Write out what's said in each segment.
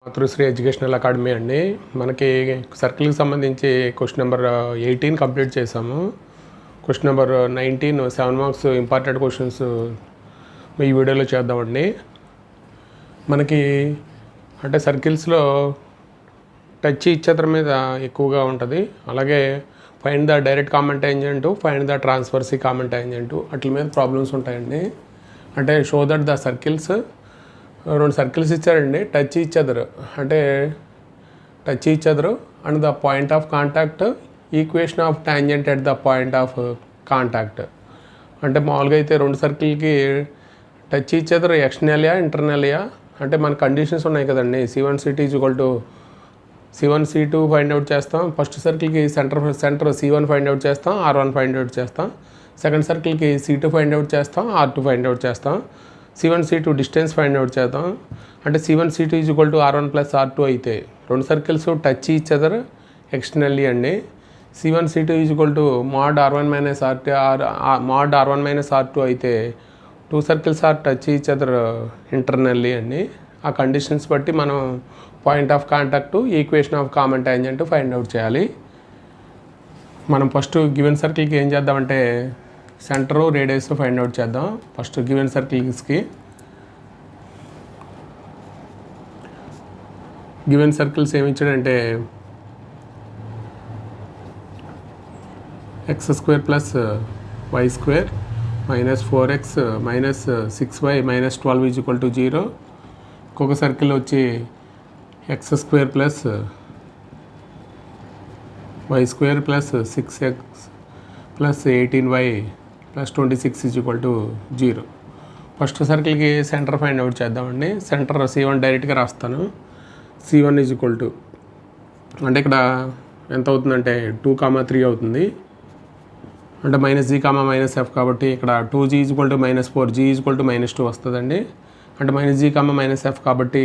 మాతృశ్రీ educational academy అండి. మనకి సర్కిల్కి సంబంధించి క్వశ్చన్ నెంబర్ 18 కంప్లీట్ చేసాము. Question number 19 7 marks important questions ఈ వీడియోలో చేద్దామండి. మనకి అంటే సర్కిల్స్లో టచ్ ఈచ్ అదర్ మీద ఎక్కువగా ఉంటుంది. అలాగే find the direct common tangent, find the transverse common tangent అట్ల మీద ప్రాబ్లమ్స్ ఉంటాయండి. అంటే షో దట్ ద సర్కిల్స్, రెండు సర్కిల్స్ ఇచ్చారండి. టచ్ ఈచ్ అదర్ అంటే touch each other and the point of contact, equation of tangent at the point of contact. అంటే మామూలుగా అయితే రెండు సర్కిల్కి టచ్ ఈచ్ అదర్ ఎక్స్టర్నల్యా ఇంటర్నల్యా అంటే మన కండిషన్స్ ఉన్నాయి కదండి. C1 C2 = C1 C2 find out చేస్తాం. ఫస్ట్ సర్కిల్కి సెంటర్ C1 ఫైండ్ అవుట్ చేస్తాం, R1 ఫైండ్ అవుట్ చేస్తాం. సెకండ్ సర్కిల్కి C2 ఫైండ్ అవుట్ చేస్తాం, R2 ఫైండ్ అవుట్ చేస్తాం. C1 C2 distance find out చేద్దాం. అంటే C1 C2 = R1 + R2 అయితే రెండు circles touch each other externally అండి. C1 C2 = mod R1 - R2 mod R1 - R2 అయితే two circles are touch each other internally అండి. ఆ conditions బట్టి మనం point of contact, equation of common tangent find out చేయాలి. మనం ఫస్ట్ గివెన్ సర్కిల్కి ఏం చేద్దామంటే సెంటరు రేడియస్ ఫైండ్ అవుట్ చేద్దాం. ఫస్ట్ గివెన్ సర్కిల్స్కి గివెన్ సర్కిల్స్ ఏమి ఇచ్చాడంటే x² + y² -4x -6y -12 = 0. ఇంకొక సర్కిల్ వచ్చి x² + y² + 6x + 18y + 26 = 0. First సర్కిల్కి సెంటర్ ఫైండ్ అవుట్ చేద్దామండి. సెంటర్ C1 డైరెక్ట్గా రాస్తాను. C1 = అంటే ఇక్కడ ఎంత అవుతుందంటే 2, 3 అవుతుంది. అంటే -g, -f కాబట్టి ఇక్కడ 2g = -4, g = -2 వస్తుందండి. అంటే -g, -f కాబట్టి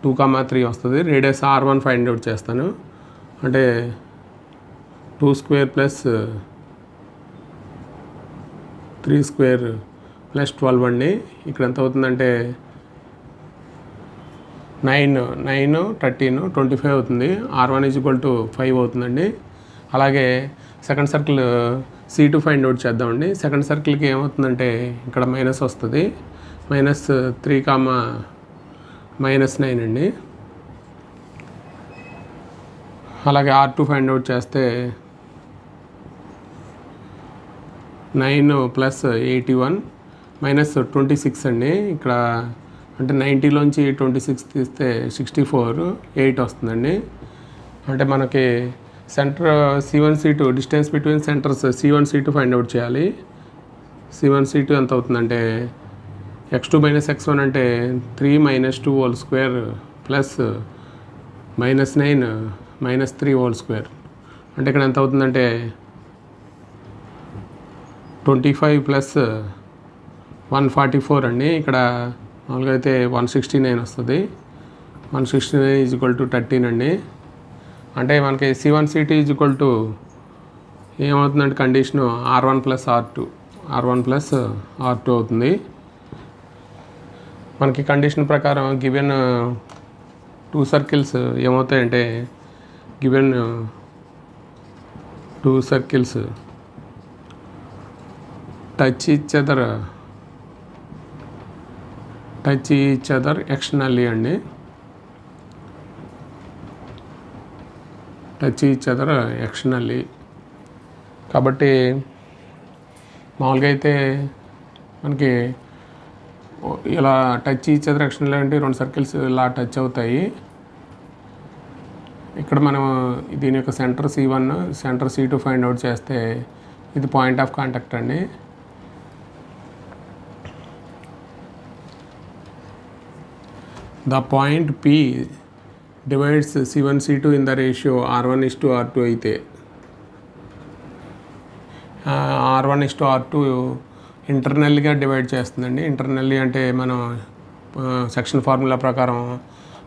2, 3 వస్తుంది. రేడియస్ R1 ఫైండ్ అవుట్ చేస్తాను. అంటే 2² + 3² + 12 అండి. ఇక్కడ ఎంత అవుతుందంటే 9, 13, 25 అవుతుంది. R1 = 5 అవుతుందండి. అలాగే second circle C2 find out చేద్దామండి. సెకండ్ సర్కిల్కి ఏమవుతుందంటే ఇక్కడ మైనస్ వస్తుంది. -3, -9 అండి. అలాగే R2 ఫైండ్ అవుట్ చేస్తే 9 + 81 -26 అండి. ఇక్కడ అంటే 90లోంచి 26 తీస్తే 64, 8 వస్తుందండి. అంటే మనకి centre C1 C2 distance between centres C1 C2 find out చేయాలి. C1 C2 ఎంత అవుతుందంటే x2 - x1 అంటే 3 - 2² + -9 - 3² అంటే ఇక్కడ ఎంత అవుతుందంటే 25 + 144 అండి. ఇక్కడ మామూలుగా అయితే 169 వస్తుంది. 169 = 13 అండి. అంటే మనకి C1 C2 = ఏమవుతుందంటే కండిషను R1 + R2 అవుతుంది. మనకి కండిషన్ ప్రకారం గివెన్ టూ సర్కిల్స్ ఏమవుతాయంటే given two circles touch each other externally అండి. టచ్ ఈచ్ అదర్ ఎక్స్టర్నల్లీ కాబట్టి మామూలుగా అయితే మనకి ఇలా టచ్ ఈచ్ అదర్ ఎక్స్టర్నల్లీ అంటే రెండు సర్కిల్స్ ఇలా టచ్ అవుతాయి. ఇక్కడ మనం దీని యొక్క centre C1, centre C2 find out చేస్తే ఇది పాయింట్ ఆఫ్ కాంటాక్ట్ అండి. The point P divides C1 C2 in the ratio R1 = R2 అయితే R1 = R2 ఇంటర్నల్గా డివైడ్ చేస్తుందండి. ఇంటర్నల్లీ అంటే మనం సెక్షన్ ఫార్ములా ప్రకారం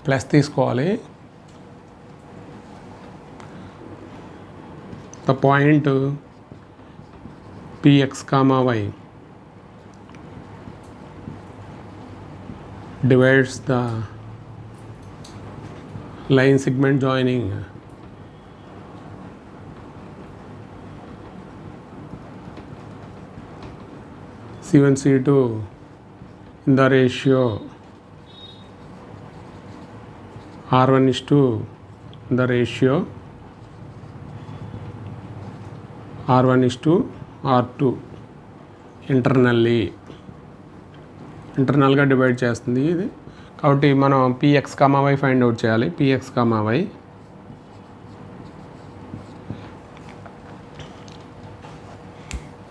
ప్లస్ తీసుకోవాలి. The point Px, y divides the line segment joining, C1 C2 in the ratio R1:2 in the ratio R1:2 R2 ఇంటర్నల్గా divide చేస్తుంది ఇది. కాబట్టి మనం px, y ఫైండ్ అవుట్ చేయాలి. px, y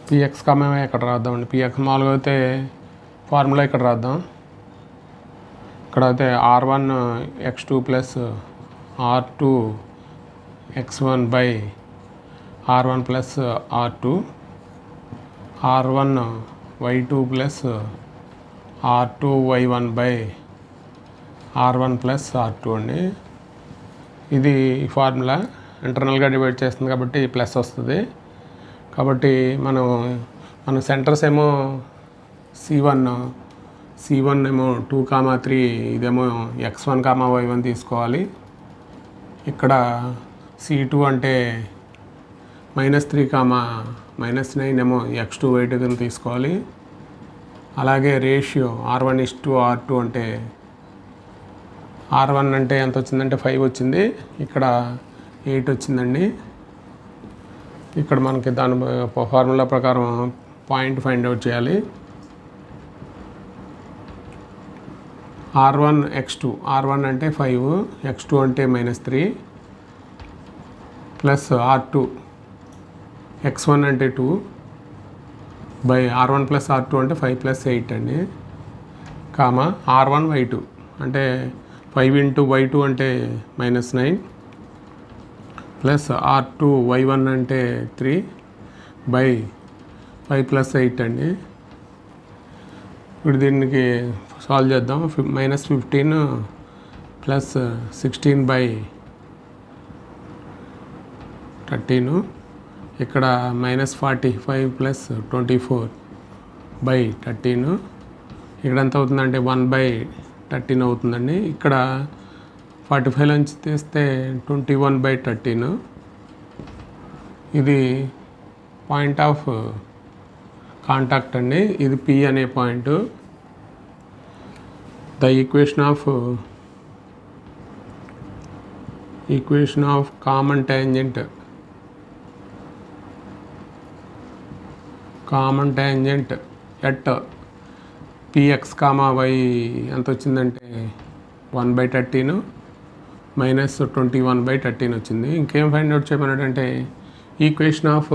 px, y ఎక్కడ రాద్దామండి. px మామూలుగా అయితే ఫార్ములా ఇక్కడ రాద్దాం. ఇక్కడ అయితే R1 x2 plus R2 x1 by R1 plus R2, R1 y2 plus R2 y1 by R1 plus R2 అండి. ఇది ఫార్ములా ఇంటర్నల్గా డివైడ్ చేస్తుంది కాబట్టి ప్లస్ వస్తుంది. కాబట్టి మన సెంటర్స్ ఏమో C1 ఏమో 2, 3, ఇదేమో x1, y1 తీసుకోవాలి. ఇక్కడ C2 అంటే -3, -9 ఏమో x2, y2 కింద తీసుకోవాలి. అలాగే రేషియో R1:R2 అంటే R1 అంటే ఎంత వచ్చిందంటే 5 వచ్చింది, ఇక్కడ 8 వచ్చిందండి. ఇక్కడ మనకి దాని ఫార్ములా ప్రకారం పాయింట్ ఫైండ్ అవుట్ చేయాలి. R1 x2, R1 అంటే 5, x2 అంటే -3 ప్లస్ R2 x1 అంటే 2 బై R1 ప్లస్ R2 అంటే 5 ప్లస్ 8 అండి, R1 y2 అంటే 5 ఇంటూ y2 అంటే -9 ప్లస్ R2 y1 అంటే 3 బై 5 ప్లస్ 8 అండి. ఇప్పుడు దీనికి సాల్వ్ చేద్దాం. -15 ప్లస్ 16 బై 13, ఇక్కడ -45 ప్లస్ 24 బై 13, ఇక్కడ ఎంత అవుతుందంటే 1/13 అవుతుందండి. ఇక్కడ 45 నుంచి తీస్తే 21/13. ఇది పాయింట్ ఆఫ్ కాంటాక్ట్ అండి, ఇది P అనే point. The equation of common tangent at px, y ఎంత వచ్చిందంటే 1/13 -21/13 వచ్చింది. ఇంకేం ఫైండ్ అవుట్ చేయమన్నాడంటే ఈక్వేషన్ ఆఫ్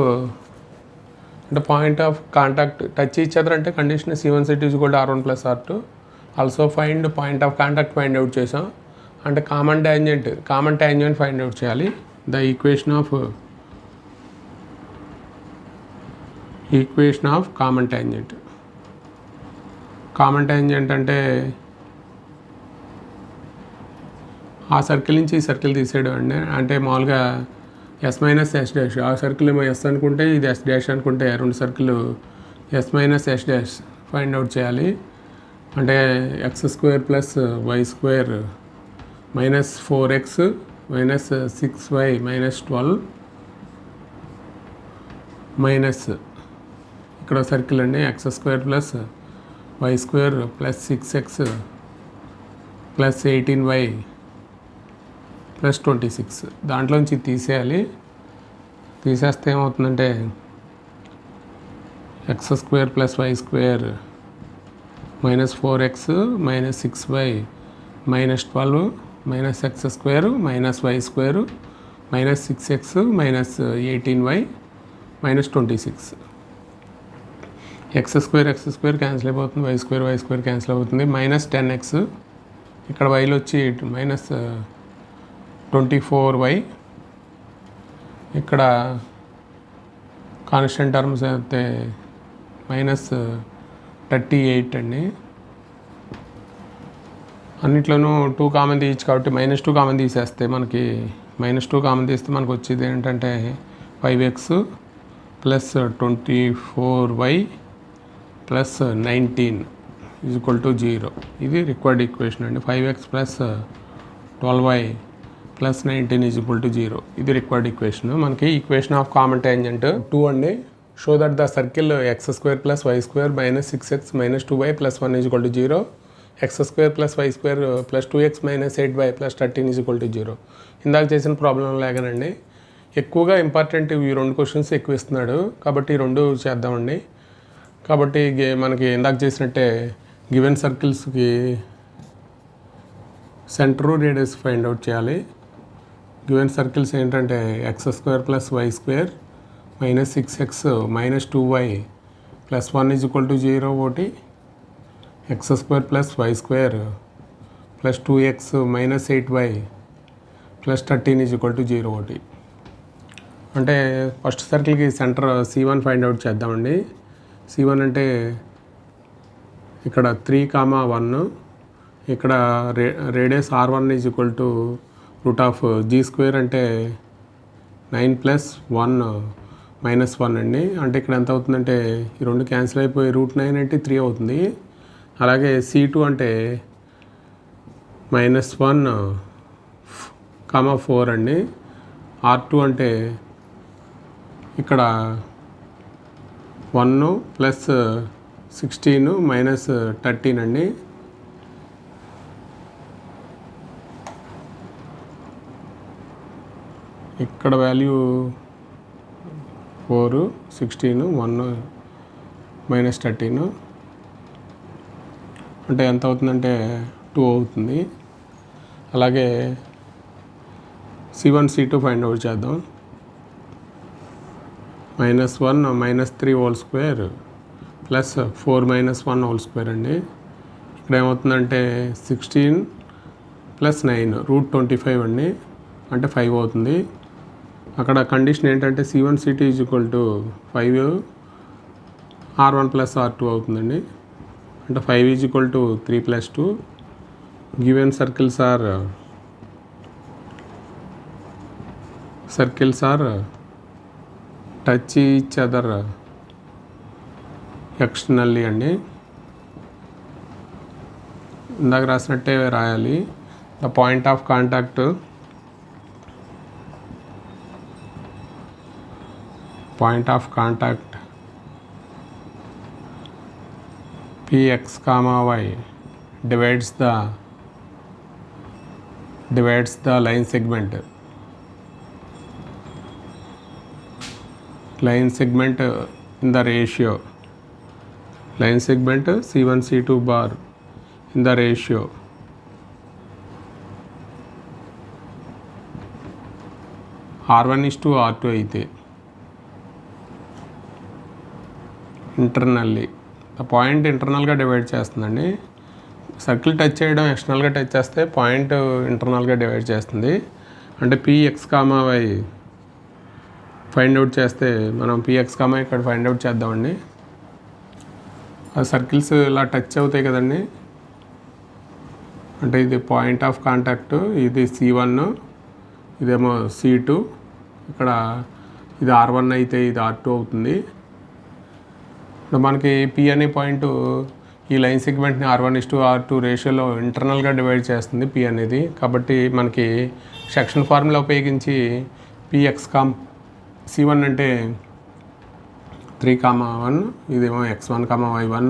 అంటే point of contact touch each other అంటే condition C1 C2 = R1 + R2. Also find point of contact find out చేసాం. అంటే common tangent find out చేయాలి. The equation of common tangent అంటే ఆ circle నుంచి ఈ సర్కిల్ తీసేయడం అండి. అంటే మామూలుగా S - S', ఆ సర్కిల్ ఏమో S అనుకుంటే ఇది S' అనుకుంటే రెండు circle S - S' find out చేయాలి. అంటే x² + y² -4x -6y -12 minus ఇక్కడ సర్కిల్ అండి x² + y² + 6x + 18y + 26, దాంట్లోంచి తీసేయాలి. తీసేస్తే ఏమవుతుందంటే x² + y² -4x -6y -12 -x² -y² -6x -18y -26. x² cancel అయిపోతుంది, y² క్యాన్సిల్ అవుతుంది. -10x, ఇక్కడ వైలో వచ్చి -24y, ఇక్కడ కాన్స్టెంట్ టర్మ్స్ అయితే -38 అండి. అన్నిట్లోనూ 2 కామన్ తీయచ్చు కాబట్టి -2 కామన్ తీసేస్తే మనకి -2 కామన్ తీస్తే మనకు వచ్చేది ఏంటంటే 5x + 24y + 19 = 0. ఇది రిక్వైర్డ్ ఈక్వేషన్ అండి. 5x + 12y plus 19 is equal to 0. ఇది రిక్వైర్డ్ ఈక్వేషన్. మనకి ఈక్వేషన్ ఆఫ్ కామన్ టాంజెంట్ 2 అండి. Show that the circle x² + y² - 6x - 2y + 1 is equal to 0. x² + y² + 2x - 8y + 13 is equal to 0. ఇందాక చేసిన problem లాగానండి. ఎక్కువగా important ఈ 2 questions ఎక్కువ ఇస్తున్నాడు కాబట్టి ఈ 2 చేద్దామండి. కాబట్టి మనకి ఇందాక చేసినట్టే గివెన్ సర్కిల్స్కి సెంటర్ రేడియస్ ఫైండ్ అవుట్ చేయాలి. గివెన్ సర్కిల్స్ ఏంటంటే x² + y² - 6x - 2y + 1 is equal to 0 ఒకటి, x² + y² + 2x - 8y + 13 is equal to 0 ఒకటి. అంటే ఫస్ట్ సర్కిల్కి సెంటర్ C1 ఫైండ్ అవుట్ చేద్దామండి. C1 అంటే ఇక్కడ 3, 1, ఇక్కడ radius R1 is equal to √g² అంటే 9 + 1 - 1 అండి. అంటే ఇక్కడ ఎంత అవుతుందంటే ఈ 2 క్యాన్సిల్ అయిపోయి √9 అంటే 3 అవుతుంది. అలాగే C2 అంటే -1, 4 అండి. R2 అంటే ఇక్కడ 1 + 16 - 13 అండి. ఇక్కడ వాల్యూ 4, 16, 1 - 13 అంటే ఎంత అవుతుందంటే 2 అవుతుంది. అలాగే C1 C2 ఫైండ్ అవుట్ చేద్దాం. -1 - 3 హోల్ స్క్వేర్ + 4 - 1 హోల్ స్క్వేర్ అండి. ఇక్కడ ఏమవుతుందంటే 16 + 9 √25 అండి. అంటే 5 అవుతుంది. అక్కడ కండిషన్ ఏంటంటే C1 C2 is equal to 5 R1 + R2 అవుతుందండి. అంటే 5 is equal to 3 + 2. Given circles are touch each other externally అండి. ఇందాక రాసినట్టే రాయాలి. The point of contact Px, y divides the line segment in the ratio C1 C2 bar in the ratio R1:R2 అయితే internally point ఇంటర్నల్గా divide చేస్తుందండి. Circle touch చేయడం ఎక్స్టర్నల్గా touch చేస్తే point ఇంటర్నల్గా డివైడ్ చేస్తుంది. అంటే Px, y ఫైండ్ అవుట్ చేస్తే మనం Px, ఇక్కడ ఫైండ్ అవుట్ చేద్దామండి. ఆ సర్కిల్స్ ఇలా టచ్ అవుతాయి కదండి. అంటే ఇది పాయింట్ ఆఫ్ కాంటాక్ట్, ఇది C1, ఇదేమో C2, ఇక్కడ ఇది R1 అయితే ఇది R2 అవుతుంది. మనకి P అనే పాయింట్ ఈ లైన్ సెగ్మెంట్ని R1:R2 రేషియోలో ఇంటర్నల్గా డివైడ్ చేస్తుంది P అనేది. కాబట్టి మనకి సెక్షన్ ఫార్ములా ఉపయోగించి Px, C1 అంటే 3, 1, ఇదేమో x1, y1,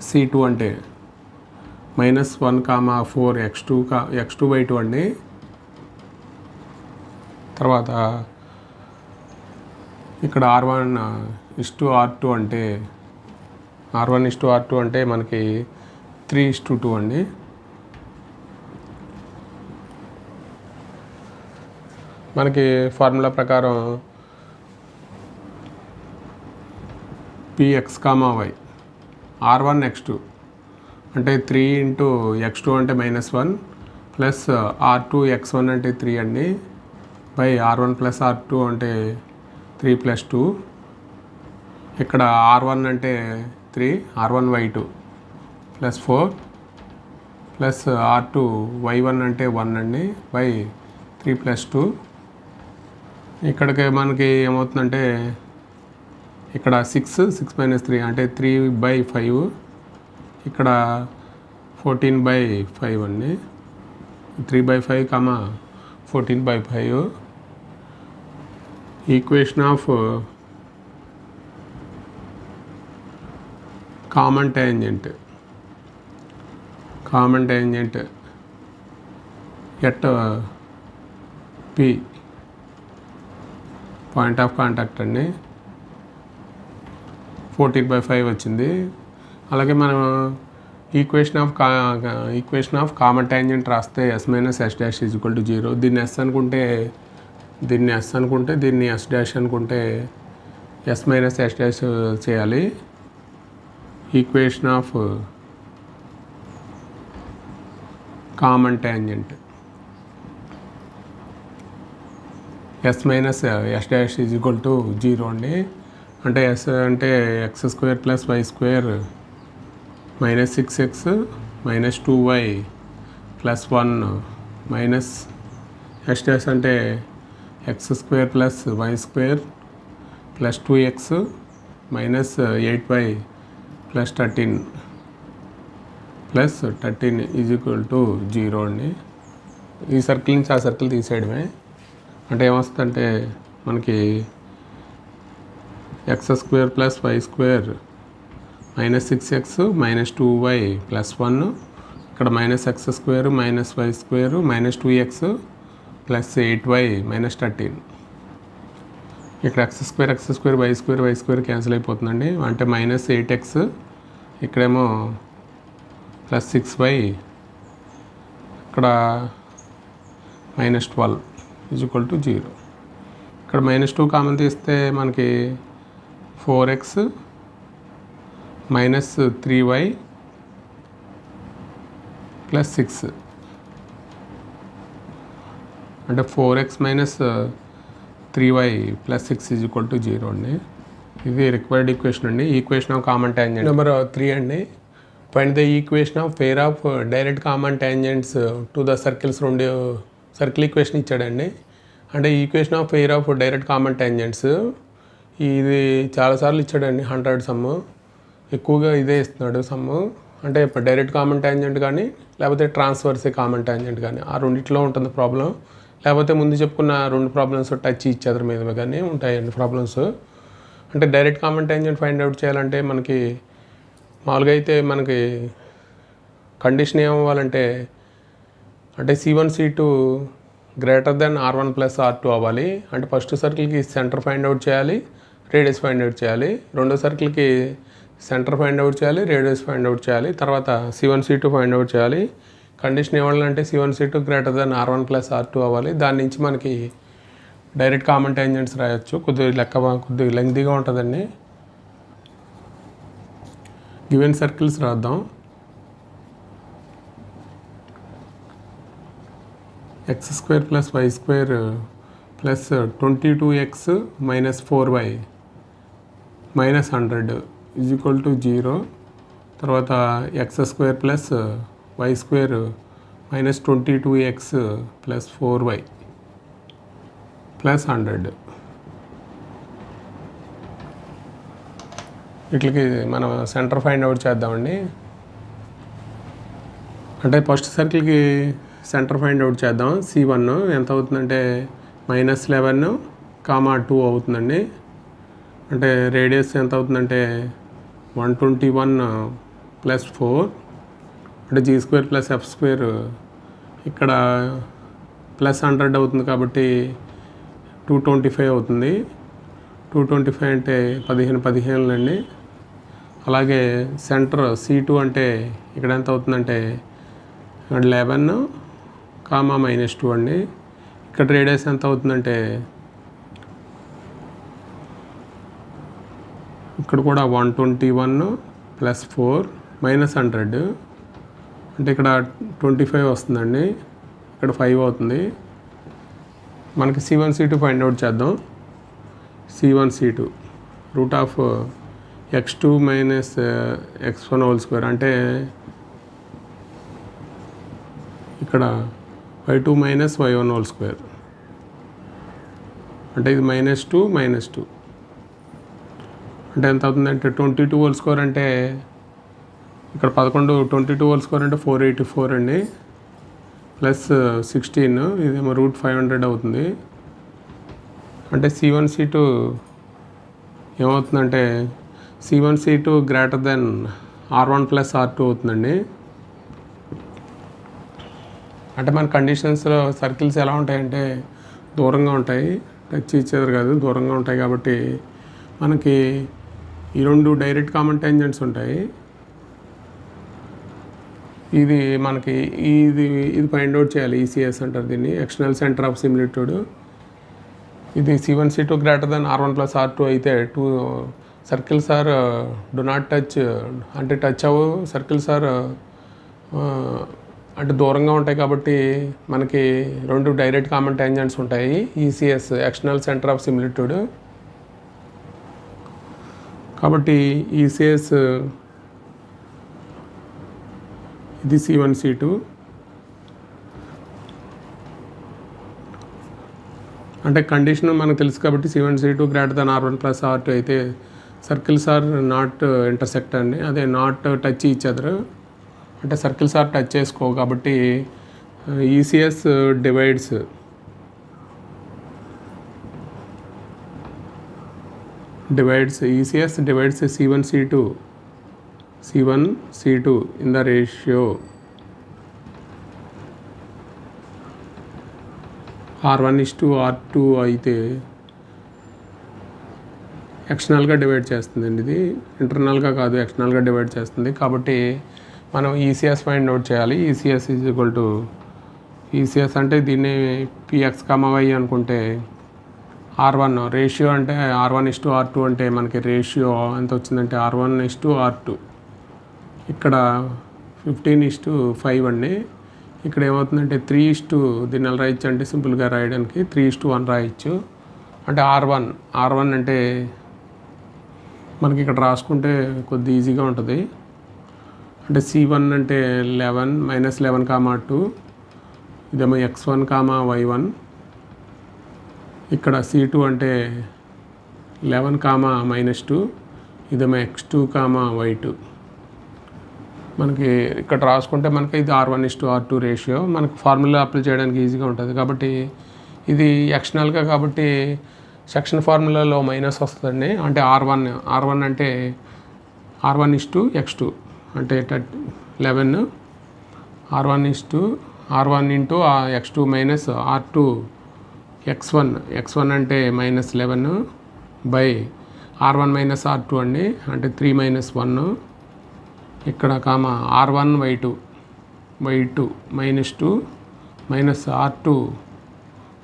C2 అంటే -1, 4 x2/2 అండి. తర్వాత ఇక్కడ R1:R2 అంటే మనకి 3:2 అండి. మనకి ఫార్ములా ప్రకారం Px, y R1:x2 అంటే 3 × x2 అంటే -1 ప్లస్ R2:x1 అంటే 3 అండి బై R1 + R2 అంటే 3 + 2. ఇక్కడ R1 అంటే 3, R1/2 + 4 ప్లస్ R2/y1 అంటే 1 అండి బై 3 + 2. ఇక్కడికి మనకి ఏమవుతుందంటే ఇక్కడ 6 - 3 అంటే 3/5, ఇక్కడ 14/5 అండి. 3/5, 14/5. Equation of common tangent at P, point of contact అండి, 14/5 వచ్చింది. అలాగే మనం ఈక్వేషన్ ఆఫ్ కామన్ ట్యాంజెంట్ రాస్తే S - S' = 0. దీన్ని S అనుకుంటే దీన్ని S అనుకుంటే S - S' చేయాలి. Equation of common tangent S - S' = 0 అండి. అంటే S అంటే x² + y² - 6x - 2y + 1 minus S' అంటే x² + y² + 2x - 8y + 13 = 0 అండి. ఈ సర్కిల్ నుంచి ఆ సర్కిల్ తీసేయడమే. అంటే ఏమొస్తుందంటే మనకి x² + y² - 6x - 2y + 1, ఇక్కడ -x² - y² - 2x + 8y - 13. ఇక్కడ x², y² క్యాన్సిల్ అయిపోతుందండి. అంటే -8x, ఇక్కడేమో +6y, ఇక్కడ -12 = 0. ఇక్కడ -2 కామన్ తీస్తే మనకి 4x - 3y + 6, అంటే 4x - 3y + 6 = 0 అండి. ఇది రిక్వైర్డ్ ఈక్వేషన్ అండి. Equation of common tangent number 3 అండి. Find the equation of pair of direct common tangents to the circles. 2 circle equation ఇచ్చాడండి. అంటే equation of pair of direct common tangents ఇది చాలాసార్లు ఇచ్చాడండి. 100 సమ్ము, ఎక్కువగా ఇదే ఇస్తున్నాడు సమ్ము. అంటే డైరెక్ట్ కామన్ ట్యాంజెంట్ కానీ లేకపోతే ట్రాన్స్వర్స్ కామన్ ట్యాంజెంట్ కానీ, ఆ రెండిట్లో ఉంటుంది ప్రాబ్లం. లేకపోతే ముందు చెప్పుకున్న 2 ప్రాబ్లమ్స్ టచ్ ఇచ్ అదర్ మీద కానీ ఉంటాయండి ప్రాబ్లమ్స్. అంటే direct common tangent find out చేయాలంటే మనకి మామూలుగా అయితే మనకి కండిషన్ ఏమవ్వాలంటే, అంటే C1 C2 > R1 + R2 అవ్వాలి. అంటే ఫస్ట్ సర్కిల్కి సెంటర్ ఫైండ్ అవుట్ చేయాలి, రేడియస్ ఫైండ్ అవుట్ చేయాలి. రెండో సర్కిల్కి సెంటర్ ఫైండ్ అవుట్ చేయాలి, రేడియస్ ఫైండ్ అవుట్ చేయాలి. తర్వాత C1 C2 ఫైండ్ అవుట్ చేయాలి. కండిషన్ ఏమవ్వాలంటే C1 C2 > R1 + R2 అవ్వాలి. దాని నుంచి మనకి డైరెక్ట్ కామన్ ట్యాంజెంట్స్ రాయొచ్చు. కొద్దిగా లెంగ్తీగా ఉంటుందండి. గివెన్ సర్కిల్స్ రాద్దాం. x² + y² + 22x - 4y - 100 = 0. తర్వాత x² + y² - 22x + 4y + 100. వీటికి మనం సెంటర్ ఫైండ్ అవుట్ చేద్దామండి. అంటే ఫస్ట్ సర్కిల్కి సెంటర్ ఫైండ్ అవుట్ చేద్దాం. C1 ఎంత అవుతుందంటే -11, 2 అవుతుందండి. అంటే రేడియస్ ఎంత అవుతుందంటే 121 + 4, అంటే G² + F², ఇక్కడ +100 అవుతుంది కాబట్టి 225 అవుతుంది. 225 అంటే 15 అండి. అలాగే సెంటర్ C2 అంటే ఇక్కడ ఎంత అవుతుందంటే 11, -2 అండి. ఇక్కడ రేడియస్ ఎంత అవుతుందంటే ఇక్కడ కూడా 121 + 4 - 100, అంటే ఇక్కడ 25 వస్తుందండి. ఇక్కడ 5 అవుతుంది. మనకి C1 C2 ఫైండ్ అవుట్ చేద్దాం. C1 C2 √(x2 - x1)² అంటే ఇక్కడ y2 - y1)², అంటే ఇది -2 -2, అంటే ఎంత అవుతుందంటే 22² అంటే ఇక్కడ 11, 22² అంటే 484 అండి. ప్లస్ 16, ఇదేమో √500 అవుతుంది. అంటే C1 C2 ఏమవుతుందంటే C1 C2 greater than R1 plus R2 అవుతుందండి. అంటే మన కండిషన్స్లో సర్కిల్స్ ఎలా ఉంటాయంటే దూరంగా ఉంటాయి, టచ్ ఇచ్చేది కాదు, దూరంగా ఉంటాయి. కాబట్టి మనకి ఈ 2 డైరెక్ట్ కామన్ టాంజెంట్స్ ఉంటాయి. ఇది మనకి ఇది ఫైండ్ అవుట్ చేయాలి. ECS అంటారు దీన్ని, ఎక్స్టర్నల్ సెంటర్ ఆఫ్ సిమిలిట్యూడ్. ఇది C1 C2 greater than R1 plus R2 అయితే 2 circles are do not touch, అంటే టచ్ అవ్వు సర్కిల్స్ ఆర్ అంటే దూరంగా ఉంటాయి. కాబట్టి మనకి 2 డైరెక్ట్ కామన్ టాంజెంట్స్ ఉంటాయి. ECS external centre of similitude. కాబట్టి ECS ఇది C1 C2. అంటే కండిషన్ మనకు తెలుసు కాబట్టి C1 C2 greater than R1 plus R2 అయితే సర్కిల్స్ ఆర్ నాట్ ఇంటర్సెక్ట్ అండి, అదే నాట్ టచ్ ఈచ్ అదర్, అంటే సర్కిల్స్ ఆర్ టచ్ చేసుకో. కాబట్టి ECS divides ECS divides C1 C2 in the ratio R1:R2 అయితే ఎక్స్టర్నల్గా డివైడ్ చేస్తుందండి. ఇది ఇంటర్నల్గా కాదు, ఎక్స్టర్నల్గా డివైడ్ చేస్తుంది. కాబట్టి మనం ECS ఫైండ్ అవుట్ చేయాలి. ECS అంటే దీన్ని PX, Y అనుకుంటే R1 రేషియో అంటే R1:R2 అంటే మనకి రేషియో ఎంత వచ్చిందంటే R1:R2. ఇక్కడ 15:5 అండి. ఇక్కడ ఏమవుతుందంటే 3:, దీన్ని ఎలా రాయొచ్చు అంటే సింపుల్గా రాయడానికి 3:1 రాయొచ్చు. అంటే R1 అంటే మనకి ఇక్కడ రాసుకుంటే కొద్ది ఈజీగా ఉంటుంది. అంటే C1 అంటే 11 -11, 2 ఇదేమో X1, Y1. ఇక్కడ C2 అంటే 11, -2 ఇదేమో X2, Y2. మనకి ఇక్కడ రాసుకుంటే మనకి ఇది R1:R2 రేషియో. మనకు ఫార్ములా అప్లై చేయడానికి ఈజీగా ఉంటుంది. కాబట్టి ఇది ఎక్స్టర్నల్గా కాబట్టి సెక్షన్ ఫార్ములాలో మైనస్ వస్తుందండి. అంటే R1 అంటే R1:X2 అంటే 11, R1 into X2 minus R2 X1 అంటే -11 బై R1 - R2 అండి, అంటే 3 - 1. ఇక్కడ R1 Y2 -2 మైనస్ R2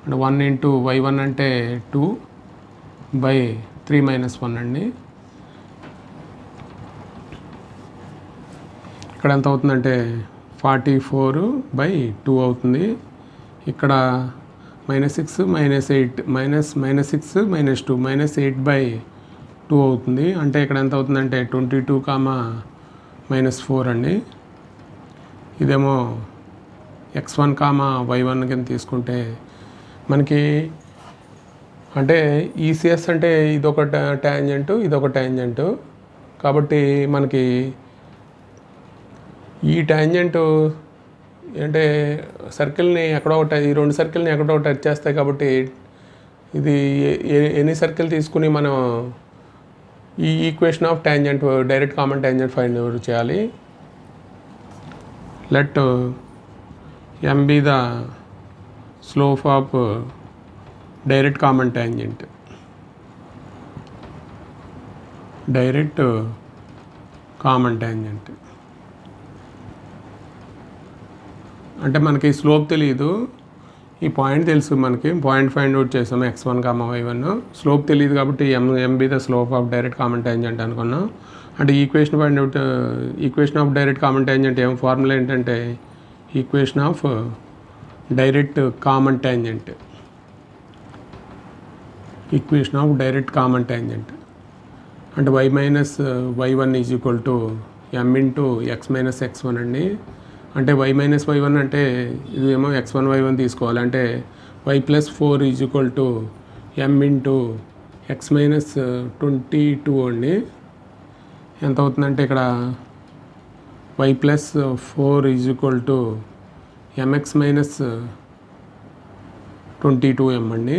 అంటే 1 ఇంటూ Y1 అంటే 2 బై 3 - 1 అండి. ఇక్కడ ఎంత అవుతుందంటే 44/2 అవుతుంది. ఇక్కడ -6 -8 -6 -2 -8/2 అవుతుంది. అంటే ఇక్కడ ఎంత అవుతుందంటే 22, -4 అండి. ఇదేమో X1, Y1 కింద తీసుకుంటే మనకి అంటే ECS అంటే ఇదొక ట్యాంజెంట్. కాబట్టి మనకి ఈ ట్యాంజెంట్ అంటే సర్కిల్ని ఎక్కడో ఒకటి, ఈ 2 సర్కిల్ని ఎక్కడో ఒకటి టచ్ చేస్తాయి. కాబట్టి ఇది ఎనీ సర్కిల్ తీసుకుని మనం ఈ equation of tangent, direct common tangent find out చేయాలి. Let M be the slope of direct common tangent. అంటే మనకి స్లోప్ తెలియదు, ఈ పాయింట్ తెలుసు. మనకి పాయింట్ ఫైండ్ అవుట్ చేసాము X1, Y1. స్లోప్ తెలియదు కాబట్టి M be the slope of direct common tangent అనుకున్నాం. అంటే equation of direct common tangent ఏం ఫార్ములా ఏంటంటే equation of direct common tangent అంటే y minus y1 is equal to M into X minus X1 అండి. అంటే y minus y1 అంటే ఇదేమో X1, Y1 తీసుకోవాలి. అంటే y plus 4 is equal to M into X minus 22 అండి. ఎంత అవుతుందంటే ఇక్కడ y plus 4 is equal to m x minus 22m అండి.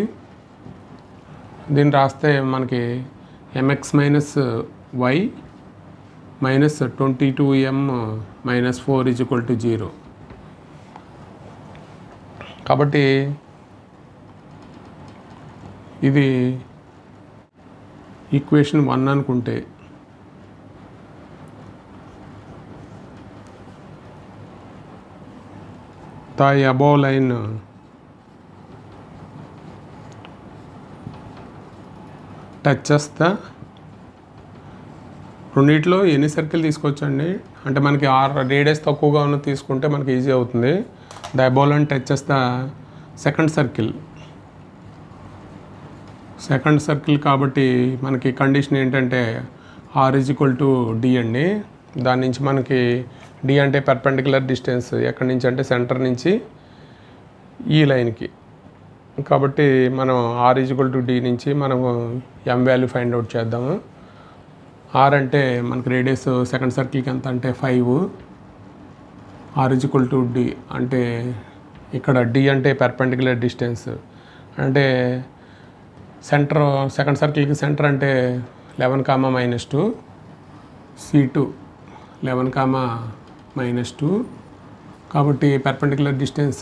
దీన్ని రాస్తే మనకి m x minus y minus 22m minus 4 = 0. కాబట్టి ఇది ఈక్వేషన్ 1 అనుకుంటే the above line touches the రెండిట్లో ఎన్ని సర్కిల్ తీసుకోవచ్చండి అంటే మనకి రేడియస్ తక్కువగా ఉన్న తీసుకుంటే మనకి ఈజీ అవుతుంది. The above line touches the second circle కాబట్టి మనకి కండిషన్ ఏంటంటే r = d అండి. దాని నుంచి మనకి d అంటే పర్పెండిక్యులర్ డిస్టెన్స్ ఎక్కడి నుంచి అంటే సెంటర్ నుంచి ఈ లైన్కి. కాబట్టి మనం r = d నుంచి మనము m వాల్యూ ఫైండ్ అవుట్ చేద్దాము. r అంటే మనకి రేడియస్ సెకండ్ సర్కిల్కి ఎంత అంటే 5. r = d అంటే ఇక్కడ d అంటే పర్పెండిక్యులర్ డిస్టెన్స్ అంటే సెకండ్ సర్కిల్కి సెంటర్ అంటే 11, -2 C2 11, -2 కాబట్టి పర్పెండిక్యులర్ డిస్టెన్స్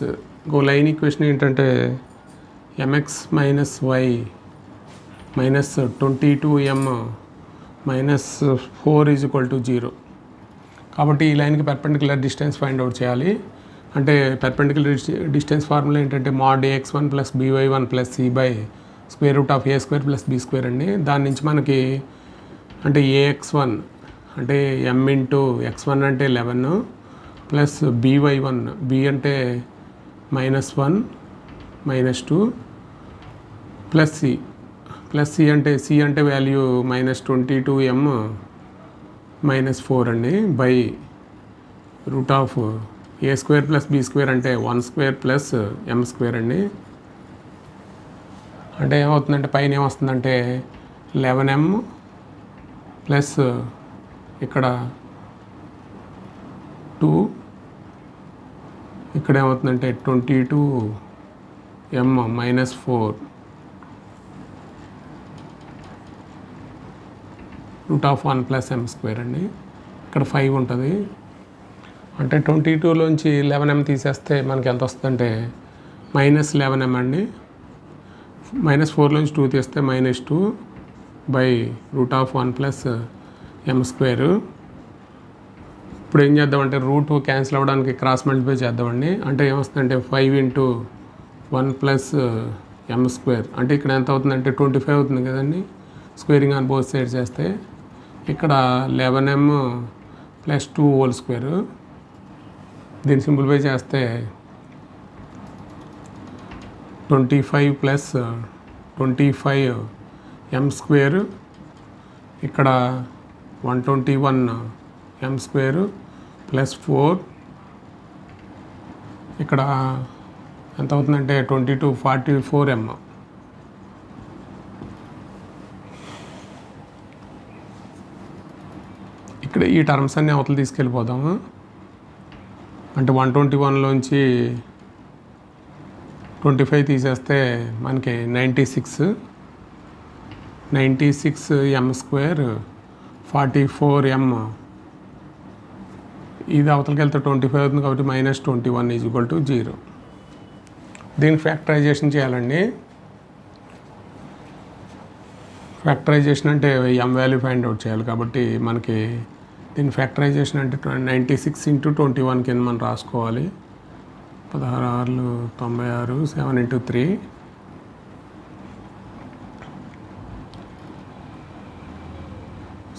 లైన్ ఈక్వేషన్ ఏంటంటే mx minus y minus 22m minus 4 = 0. కాబట్టి ఈ లైన్కి పర్పెండిక్యులర్ డిస్టెన్స్ ఫైండ్ అవుట్ చేయాలి. అంటే పర్పెండిక్యులర్ డిస్టెన్స్ ఫార్ములా ఏంటంటే mod ax1 + by1 + c/√a² + b² అండి. దాని నుంచి మనకి అంటే ax1 అంటే m × x1 అంటే 11 ప్లస్ by1 b అంటే -1 -2 ప్లస్ c అంటే వాల్యూ -22m -4 అండి బై √a² + b² అంటే 1² + m² అండి. అంటే ఏమవుతుందంటే పైన ఏమొస్తుందంటే 11m ప్లస్ ఇక్కడ 2 ఇక్కడ ఏమవుతుందంటే 22m -4 √1 + m² అండి. ఇక్కడ 5 ఉంటుంది. అంటే 22లోంచి 11m తీసేస్తే మనకి ఎంత వస్తుందంటే -11m అండి. -4లోంచి 2 తీస్తే -2 బై √1 + m². ఇప్పుడు ఏం చేద్దామంటే √2 క్యాన్సిల్ అవ్వడానికి క్రాస్ మల్టిప్లై చేద్దామండి. అంటే ఏమొస్తుందంటే 5 × 1 + m² అంటే ఇక్కడ ఎంత అవుతుందంటే 25 అవుతుంది కదండి. స్క్వేరింగ్ ఆన్ బోత్ సైడ్ చేస్తే ఇక్కడ 11m + 2² దీన్ని సింప్లిఫై చేస్తే 25 + 25 m² ఇక్కడ 121 m² + 4 ఇక్కడ ఎంత అవుతుందంటే 44m. ఇక్కడ ఈ టర్మ్స్ అన్నీ అవతలు తీసుకెళ్ళిపోదాము. అంటే 121లోంచి 25 తీసేస్తే మనకి 96 m² 44m ఇది అవతలకి వెళ్తే 25 అవుతుంది కాబట్టి -21 = 0. దీన్ని ఫ్యాక్టరైజేషన్ చేయాలండి. ఫ్యాక్టరైజేషన్ అంటే m వాల్యూ ఫైండ్ అవుట్ చేయాలి కాబట్టి మనకి దీని ఫ్యాక్టరైజేషన్ అంటే 96 × 21 కింద మనం రాసుకోవాలి. 16 96 7 × 3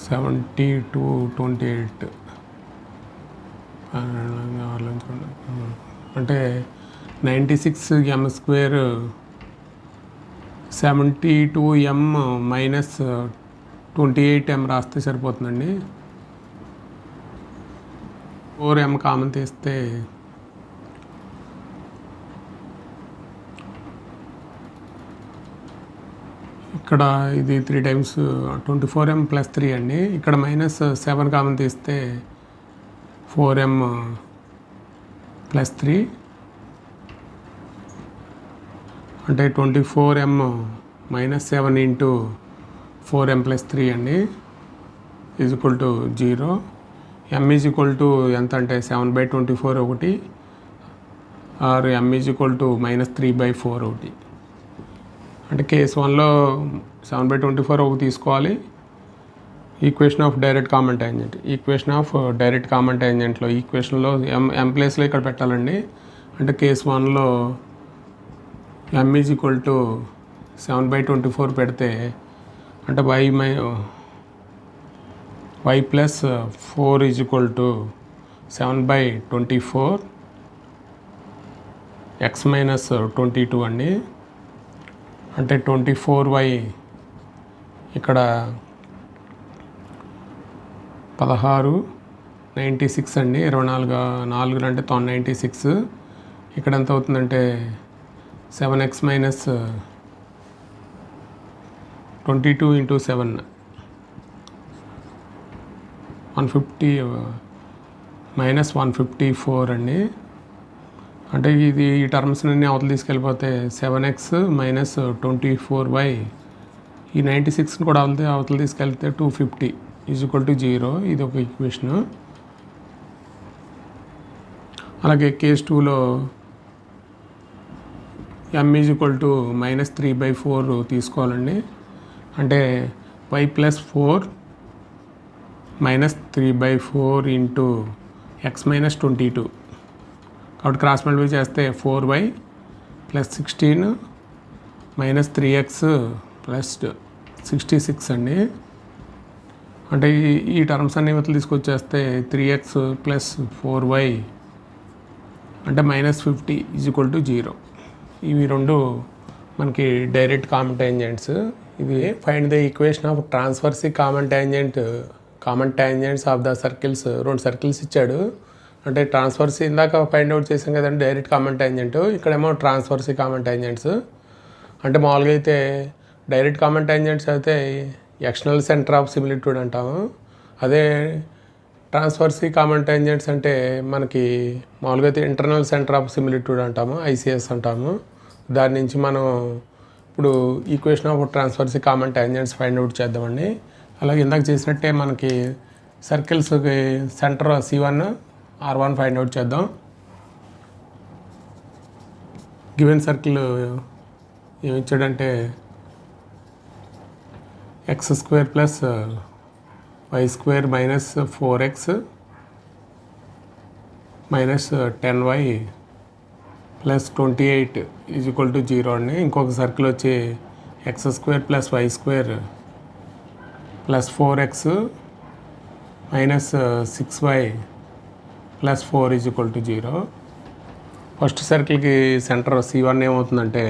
72 28 అంటే 96 m² 72m -28m రాస్తే సరిపోతుందండి. 4m కామన్ తీస్తే ఇక్కడ ఇది 3 టైమ్స్ 24m + 3 అండి. ఇక్కడ -7 కామన్ తీస్తే 4m + 3 అంటే 24m minus 7 into 4m plus 3 అండి is equal to 0. m is equal to ఎంత అంటే 7/24 ఒకటి, or m is equal to -3/4 ఒకటి. అంటే కేస్ 1లో 7/24 ఒకటి తీసుకోవాలి. Equation of direct common tangent, equation of direct common టాంజెంట్లో ఈక్వేషన్లో m ప్లేస్లో ఇక్కడ పెట్టాలండి. అంటే కేస్ 1లో m ఈజ్ ఈక్వల్ టు 7/24 పెడితే అంటే y plus 4 is equal to 7/24 x minus 22 అండి. అంటే 24y ఇక్కడ 16 96 అండి. 24 అంటే 96. ఇక్కడ ఎంత అవుతుందంటే 7x మైనస్ 22 ఇంటూ 7 150 మైనస్ 154 అండి. అంటే ఇది ఈ టర్మ్స్ అన్నీ అవతల తీసుకెళ్ళిపోతే 7x మైనస్ 24y ఈ 96ని కూడా అవతల తీసుకెళ్తే 250 ఈజ్ ఈక్వల్ టు 0. ఇది ఒక ఈక్వేషను. అలాగే కేస్ 2లో m ఈజ్ ఈక్వల్ టు -3/4 తీసుకోవాలండి. అంటే y plus 4 -3/4 into x minus 22. కాబట్టి క్రాస్ మల్టిప్లై చేస్తే 4y plus 16 minus 3x plus 66 అండి. అంటే ఈ టర్మ్స్ అన్ని ఇవతలు తీసుకొచ్చేస్తే 3x ప్లస్ 4y అంటే -50 ఈజ్ ఈక్వల్ టు 0. ఇవి రెండు మనకి డైరెక్ట్ కామన్ టాంజెంట్స్. ఇది find the equation of transverse common tangents of the circles. 2 circles ఇచ్చాడు. అంటే ట్రాన్స్వర్స్ ఇందాక ఫైండ్ అవుట్ చేసాం కదండి డైరెక్ట్ కామన్ టాంజెంట్, ఇక్కడేమో ట్రాన్స్వర్స్ కామన్ టాంజెంట్స్. అంటే మామూలుగా అయితే డైరెక్ట్ కామన్ టాంజెంట్స్ అయితే ఎక్స్టర్నల్ సెంటర్ ఆఫ్ సిమిలిట్యూడ్ అంటాము. అదే ట్రాన్స్వర్స్ కామన్ టాంజెంట్స్ అంటే మనకి మామూలుగా అయితే ఇంటర్నల్ సెంటర్ ఆఫ్ సిమిలిట్యూడ్ అంటాము, ICS అంటాము. దాని నుంచి మనం ఇప్పుడు equation of transverse common tangents find out చేద్దామండి. అలాగే ఇందాక చేసినట్టే మనకి సర్కిల్స్కి centre C1 R1 find out చేద్దాం. గివెన్ సర్కిల్ ఏమి ఇచ్చాడంటే x² plus y² minus 4x minus 10y plus 28 is equal to 0 అండి. ఇంకొక సర్కిల్ వచ్చి x² plus y² plus 4x minus 6y plus 4 is equal to 0. First సర్కిల్కి centre C1 ఏమవుతుందంటే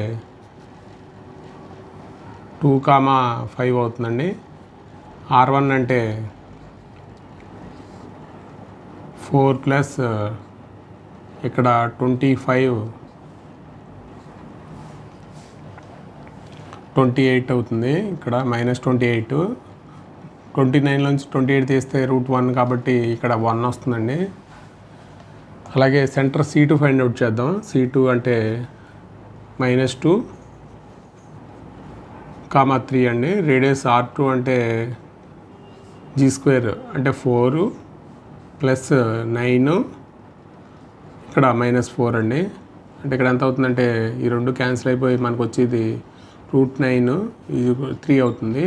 2,5 అవుతుందండి. R1 అంటే 4 ప్లస్ ఇక్కడ 28 అవుతుంది. ఇక్కడ -28. 29 నుంచి 28 తీస్తే √1 కాబట్టి ఇక్కడ 1 వస్తుందండి. అలాగే సెంటర్ C2 ఫైండ్ అవుట్ చేద్దాం. C2 అంటే -2, 3 అండి. రేడియస్ R2 అంటే G² అంటే 4 ప్లస్ 9 ఇక్కడ -4 అండి. అంటే ఇక్కడ ఎంత అవుతుందంటే ఈ రెండు క్యాన్సిల్ అయిపోయి మనకు వచ్చేది √9 3 అవుతుంది.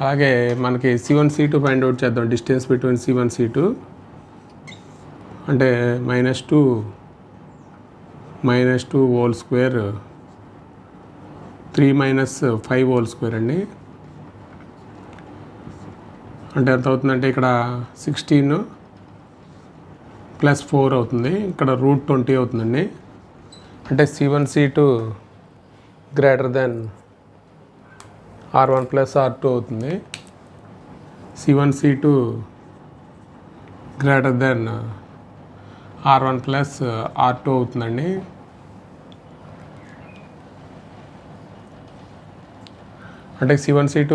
అలాగే మనకి C1 C2 ఫైండ్ అవుట్ చేద్దాం. డిస్టెన్స్ బిట్వీన్ C1 C2 అంటే -2 హోల్ స్క్వేర్ 3 - 5 హోల్ స్క్వేర్ అండి. అంటే ఎంత అవుతుందంటే ఇక్కడ 16 ప్లస్ 4 అవుతుంది. ఇక్కడ √20 అవుతుందండి. అంటే C1 C2 greater than R1 plus R2 అవుతుంది. C1 C2 greater than R1 plus R2 అవుతుందండి. అంటే C1 C2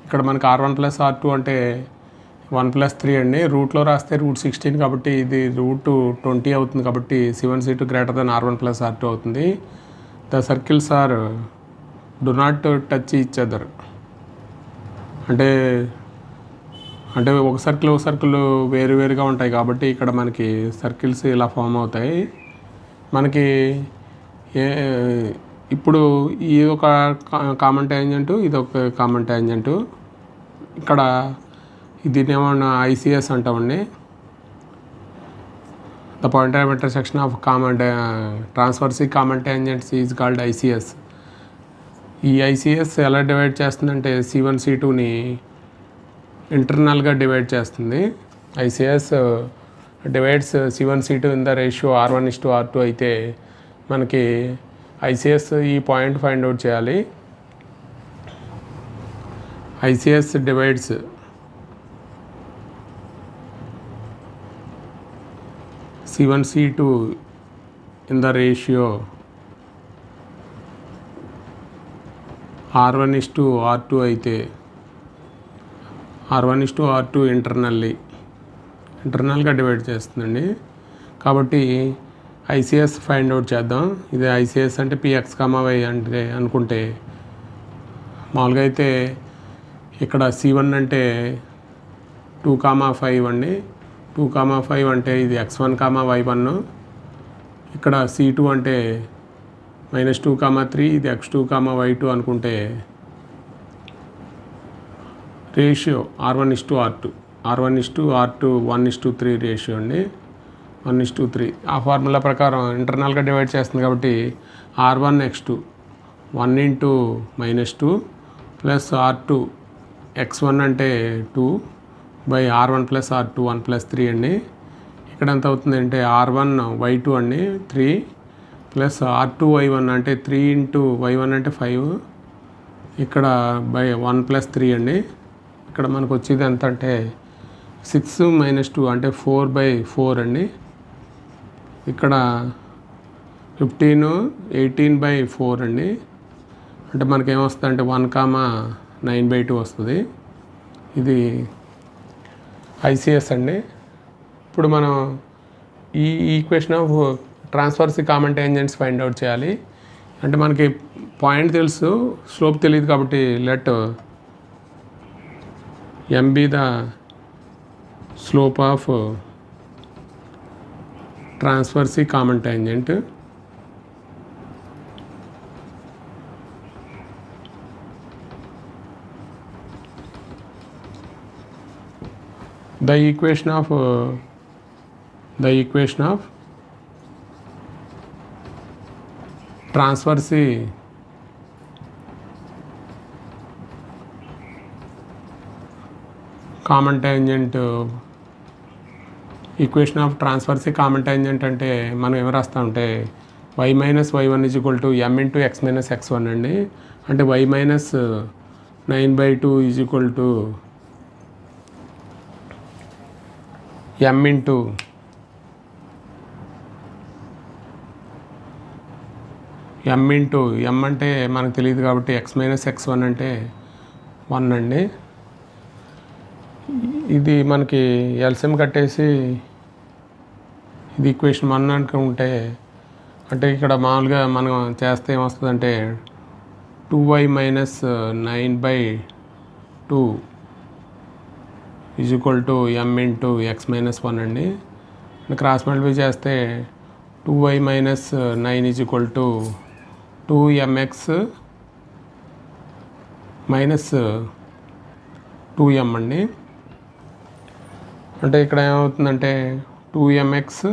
ఇక్కడ మనకి R1 ప్లస్ R2 అంటే 1 + 3 అండి. రూట్లో రాస్తే √16 కాబట్టి ఇది √20 అవుతుంది. కాబట్టి C1 C2 greater than R1 plus R2 అవుతుంది. The circles are do not touch each other. అంటే అంటే ఒక సర్కిల్ వేరుగా ఉంటాయి కాబట్టి ఇక్కడ మనకి సర్కిల్స్ ఇలా ఫామ్ అవుతాయి. మనకి ఇప్పుడు ఇది ఒక కామన్ ట్యాంజెంట్, ఇది ఒక కామన్ ట్యాంజెంట్. ఇక్కడ దీన్ని ఏమన్నా ఐసిఎస్ అంటామండి. The point of intersection of transverse common tangents is called ICS. ఈ ఐసిఎస్ ఎలా డివైడ్ చేస్తుందంటే C1 C2ని ఇంటర్నల్గా డివైడ్ చేస్తుంది. ICS divides C1 C2 in the ratio R1:R2 అయితే మనకి ఐసిఎస్ ఈ పాయింట్ ఫైండ్ అవుట్ చేయాలి. ICS divides C1 C2 in the ratio R1:R2 అయితే R1:R2 ఇంటర్నల్గా డివైడ్ చేస్తుందండి. కాబట్టి ఐసిఎస్ ఫైండ్ అవుట్ చేద్దాం. ఇది ఐసిఎస్ అంటే PX, Y అంటే అనుకుంటే మామూలుగా అయితే ఇక్కడ C1 అంటే 2, 5 అండి. 2, 5 అంటే ఇది X1, Y1. ఇక్కడ C2 అంటే -2, 3 ఇది X2, Y2 అనుకుంటే రేషియో R1:R2 1:3 రేషియో అండి. 1:3 ఆ ఫార్ములా ప్రకారం ఇంటర్నల్గా డివైడ్ చేస్తుంది కాబట్టి R1X2 1 × -2 ప్లస్ R2 X1 అంటే 2 బై R1 + R2 1 + 3 అండి. ఇక్కడ ఎంత అవుతుంది అంటే R1Y2 అండి 3 ప్లస్ R2Y1 అంటే 3 × Y1 అంటే 5 ఇక్కడ బై 1 + 3 అండి. ఇక్కడ మనకు వచ్చేది ఎంత అంటే 6 - 2 అంటే 4/4 అండి. ఇక్కడ 15 18/4 అండి. అంటే మనకేమొస్తుంది అంటే 1,9/2 వస్తుంది. ఇది ఐసిఎస్ అండి. ఇప్పుడు మనం ఈ equation of transverse common tangents find out చేయాలి. అంటే మనకి పాయింట్ తెలుసు, స్లోప్ తెలియదు కాబట్టి let m be the slope of transverse common tangent. The equation of transverse common tangent equation of transverse common tangent అంటే మనం ఏమి రాస్తామంటే y - y1 = m × x - x1 అండి. అంటే y - 9/2 = m అంటే మనకు తెలియదు కాబట్టి x - x1 అంటే 1 అండి. ఇది మనకి ఎల్సిఎం కట్టేసి ఇది ఈక్వేషన్ 1 అనుకుంటే అంటే ఇక్కడ మామూలుగా మనం చేస్తే ఏమొస్తుందంటే 2y - 9/2 = m × x - 1 అండి. క్రాస్ మల్టిప్లై చేస్తే 2y - 9 = 2mx - 2m అండి. అంటే ఇక్కడ ఏమవుతుందంటే 2mx -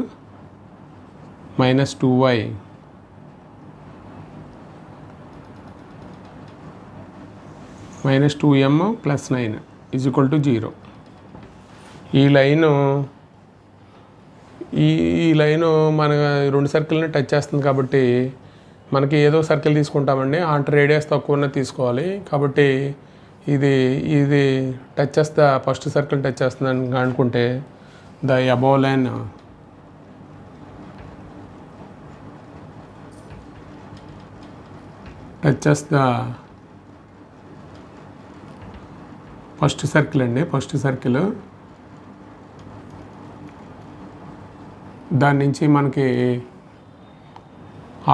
2y - 2m + 9 = 0. ఈ లైను మన రెండు సర్కిల్ని టచ్ చేస్తుంది కాబట్టి మనకి ఏదో సర్కిల్ తీసుకుంటామండి. అంటే రేడియస్ తక్కువ తీసుకోవాలి. కాబట్టి ఇది టచ్ చేస్తా ఫస్ట్ సర్కిల్ టచ్ చేస్తుందని అనుకుంటే ద అబోవ్ లైన్ టచ్ చేస్తా ఫస్ట్ సర్కిల్ అండి. ఫస్ట్ సర్కిల్ దాని నుంచి మనకి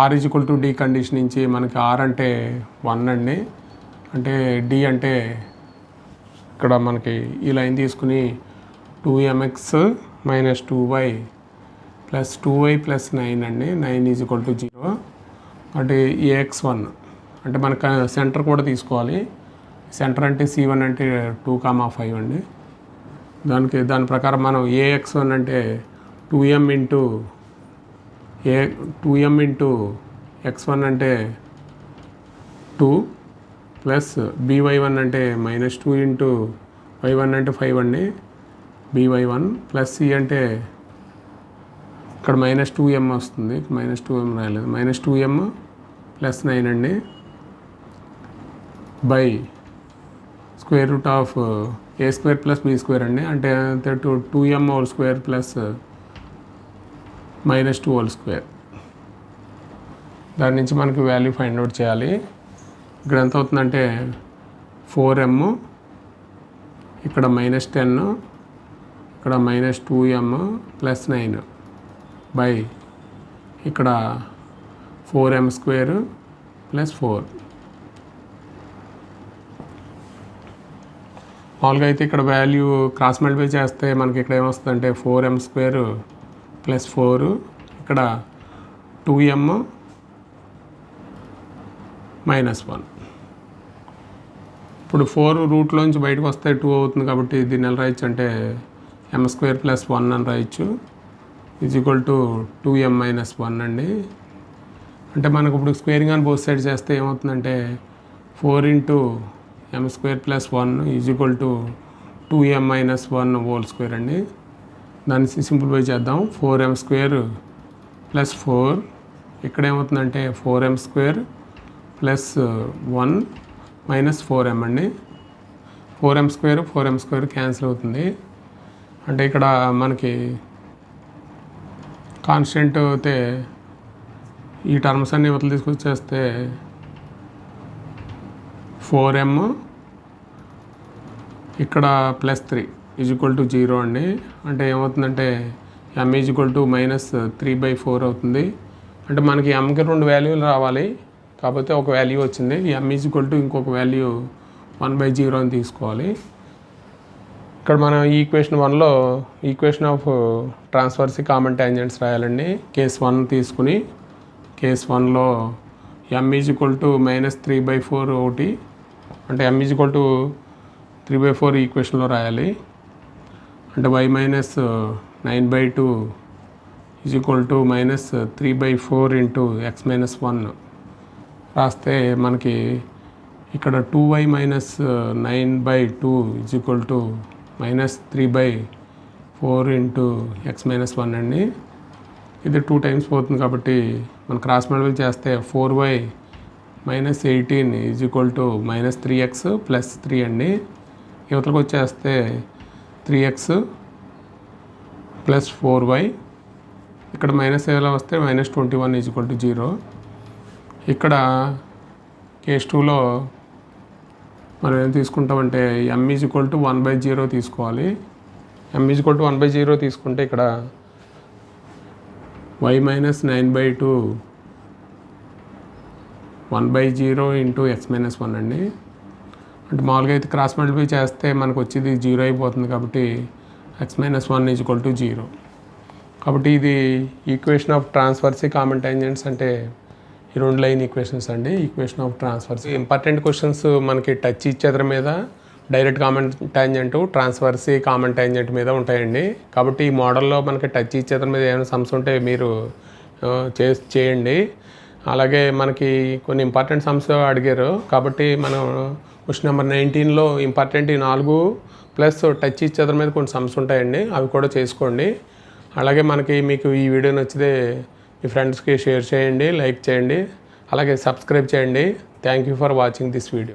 R equal to D condition నుంచి మనకి ఆర్ అంటే 1 అండి, అంటే డి అంటే ఇక్కడ మనకి ఈ లైన్ తీసుకుని 2mx minus 2y plus 2y plus 9 అండి, 9 ఈజ్ ఈక్వల్ టు 0. అంటే ax1 అంటే మనకు సెంటర్ కూడా తీసుకోవాలి. సెంటర్ అంటే c1 అంటే 2,5 అండి. దాని ప్రకారం మనం ax1 అంటే 2m ఇంటూ x1 అంటే 2 ప్లస్ by1 అంటే మైనస్ 2 ఇంటూ y1 అంటే 5 అండి, by1 ప్లస్ c అంటే ఇక్కడ మైనస్ 2m వస్తుంది, మైనస్ 2m రాయలేదు, మైనస్ 2m ప్లస్ 9 అండి, by square root of a square plus b square అండి, అంటే 2m whole square plus minus 2 whole square. దాని నుంచి మనకి వాల్యూ ఫైండ్ అవుట్ చేయాలి. ఇక్కడ ఎంత అవుతుందంటే 4m, ఇక్కడ మైనస్ 10, ఇక్కడ మైనస్ 2m ప్లస్ 9 బై ఇక్కడ 4m స్క్వేర్ ప్లస్ 4. మామూలుగా అయితే ఇక్కడ వాల్యూ క్రాస్ మల్టిప్లై చేస్తే మనకి ఇక్కడ ఏమొస్తుందంటే 4m స్క్వేర్ ప్లస్ 4, ఇక్కడ 2m మైనస్ 1. ఇప్పుడు 4 రూట్లోంచి బయటకు వస్తే 2 అవుతుంది కాబట్టి దీన్ని ఎలా రాయొచ్చు అంటే m స్క్వేర్ ప్లస్ 1 అని రాయొచ్చు, is equal to 2m minus 1 అండి. అంటే మనకు ఇప్పుడు స్క్వేరింగ్ అని బోత్ సైడ్ చేస్తే ఏమవుతుందంటే 4 into m square plus 1 is equal to 2m minus 1 whole square అండి. దాన్ని సింప్లిఫై చేద్దాం. 4m స్క్వేర్ ప్లస్ 4, ఇక్కడ ఏమవుతుందంటే 4m square plus 1 minus 4m అండి. 4m స్క్వేర్ క్యాన్సిల్ అవుతుంది. అంటే ఇక్కడ మనకి కాన్స్టెంట్ అయితే ఈ టర్మ్స్ అన్ని ఇవతలు తీసుకొచ్చేస్తే 4m ఇక్కడ ప్లస్ 3 ఈజ్ ఈక్వల్ టు 0 అండి. అంటే ఏమవుతుందంటే m is equal to minus 3/4 అవుతుంది. అంటే మనకి mకి 2 వాల్యూలు రావాలి, కాకపోతే ఒక వాల్యూ వచ్చింది. m ఈజ్ ఈక్వల్ టు ఇంకొక వాల్యూ 1/0 అని తీసుకోవాలి. ఇక్కడ మనం ఈక్వేషన్ 1లో equation of transverse common tangents రాయాలండి. కేస్ 1 తీసుకుని కేస్ 1లో m is equal to minus 3/4 ఒకటి, అంటే m ఈజ్ ఈక్వల్ టు 3/4 ఈక్వేషన్లో రాయాలి. అంటే y minus 9/2 is equal to minus 3/4 into x minus 1 రాస్తే మనకి ఇక్కడ 2y minus 9/2 is equal to minus 3/4 into x minus 1 అండి. ఇది 2 టైమ్స్ పోతుంది కాబట్టి మనం క్రాస్ మల్టిప్లై చేస్తే 4y minus 18 is equal to minus 3x plus 3 అండి. యువతలకు వచ్చేస్తే 3x ప్లస్ 4y, ఇక్కడ మైనస్ ఎలా వస్తే మైనస్ 21 ఈజ్ ఈక్వల్ టు 0. ఇక్కడ కేస్ 2లో మనం ఏం తీసుకుంటామంటే m ఈజ్ ఈక్వల్ టు 1/0 తీసుకోవాలి. m ఈజ్ ఈక్వల్ టు 1/0 తీసుకుంటే ఇక్కడ y minus 9/2 1/0 into x minus 1 అండి. అంటే మామూలుగా అయితే క్రాస్ మల్టిప్లై చేస్తే మనకు వచ్చేది 0 అయిపోతుంది కాబట్టి x minus 1 is equal to 0. కాబట్టి ఇది equation of transverse common tangents అంటే ఈ 2 లైన్ ఈక్వేషన్స్ అండి. Equation of transverse important questions మనకి టచ్ ఈచ్ అదర్ మీద, direct common tangent, transverse common tangent మీద ఉంటాయండి. కాబట్టి ఈ మోడల్లో మనకి టచ్ ఈచ్ అదర్ మీద ఏమైనా సమ్స్ ఉంటే మీరు చేయండి. అలాగే మనకి కొన్ని ఇంపార్టెంట్ సమ్స్ అడిగారు కాబట్టి మనం క్వశ్చన్ నెంబర్ 19లో ఇంపార్టెంట్ ఈ 4 ప్లస్ టచ్ ఈచ్ అదర్ మీద కొన్ని సమ్స్ ఉంటాయండి, అవి కూడా చేసుకోండి. అలాగే మీకు ఈ వీడియో నచ్చితే మీ ఫ్రెండ్స్కి షేర్ చేయండి, లైక్ చేయండి, అలాగే సబ్స్క్రైబ్ చేయండి. Thank you for watching this video.